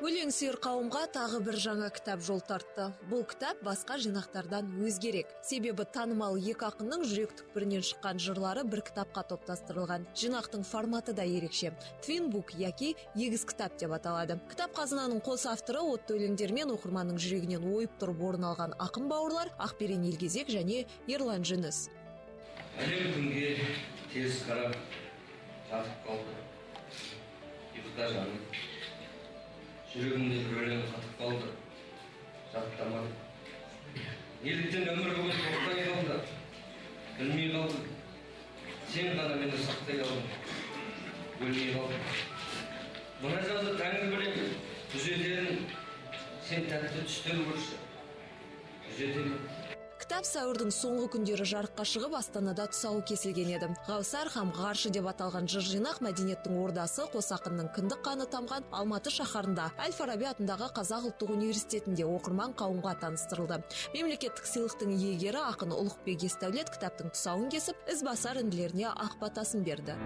Өлең сүйер қауымға тағы бір жаңа кітап жол тартты. Бұл кітап басқа жинақтардан өзгерек. Себебі танымал екі ақынның жүрек түкпірінен шыққан жырлары бір кітапқа топтастырылған. Жинақтың форматы да ерекше. Twin Book яки егіз кітап деп аталады. Кітап қазынаның қос авторы отты өлеңдермен оқырманның жүрегінен ойып тұрып орын алған ақын бауырлар Ақберен Елгезек және Ерлан Жүніс. Әлем күнге теріс қарап жатып қалды. Ұйықта жаным. Жүрегімде бір өлең қатып қалды, жаттамады. Неліктен өмір бүгін тоқтай қалды, білмей қалдым. Сен ғана мені сақтай алдың, өлмей қалдым. Мына жазды тәңір білем, түзетерін, сен тәтті түстер көрші, түзетерін. Кітап сәуірдің соңғы күндері жарыққа шығып, Астанада тұсауы кесілген еді. Ғаусар һәм ғаршы деп аталған жыр жинақ мәдениеттің ордасы қос ақынның кіндік қаны тамған Алматы шаһарында Әл-Фараби атындағы Қазақ ұлттық университетінде оқырман қауымға таныстырылды. Мемлекеттік сыйлықтың иегері ақын Ұлықбек Есдәулет кітаптың тұсауын кесіп, ізбасар інілеріне ақ батасын берді.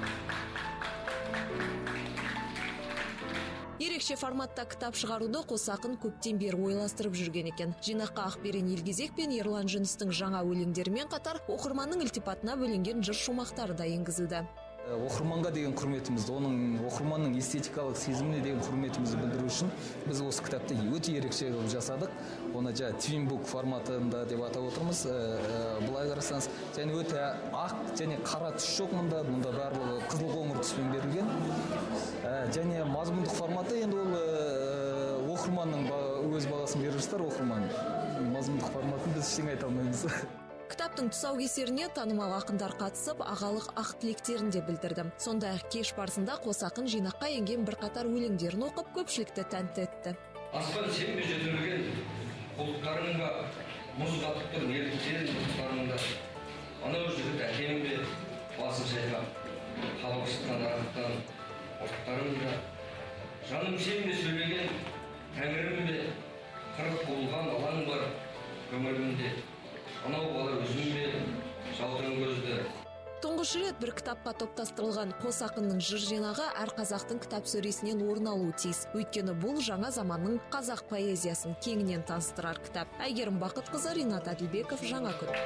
Ерекше форматта кітап шығаруды қос ақын көптен бері ойластырып жүрген екен. Жинаққа Ақберен Елгезек пен Ерлан Жүністің жаңа өлеңдерімен қатар оқырманның ілтипатына бөленген жыр шумақтары да енгізілді. Оқырманға деген құрметімізді, оның оқырманның эстетикалық сезіміне деген құрметімізді білдіру үшін біз осы кітапты өте ерекше қылып жасадық. Оны Twin Book форматында деп атап отырмыз. Былай қарасаңыз, және өте ақ және қара түс жоқ мұнда барлығы қызыл қоңыр түспен берілген. Және мазмұндық форматы енді ол оқырманның өз бағасын беріп жатыр, оқырман. Мазмұндық форматын біз ештеңе айта алмаймыз. Кітаптың тұсаукесеріне танымал ақындар қатысып, ағалық ақ тілектерін де білдірді. Сондай-ақ кеш барысында қос ақын жинаққа енген бірқатар өлеңдерін оқып, көпшілікті тәнті етті. Аспан сен бе жетілген құлықтарың ба, мұз қатып тұр неліктен құлықтарыңда. Анау жігіт әкем бе, басын шайқап, қалғыштан арықтан ұрттарыңда. Жаным сен бе сөйлеген тәңірім бе, қырық болған алаң бар көңілімде. Анау бала өзім бе, жаудырын көзді. Тұңғыш рет бір кітапқа топтастырылған қос ақынның жыр жинағы әр қазақтың кітап сөресінен орын алуы тиіс. Өйткені бұл жаңа заманның қазақ поэзиясын кеңінен таныстырар кітап. Әйгерім Бақытқызы, Ринат Әділбеков, Жаңа күн.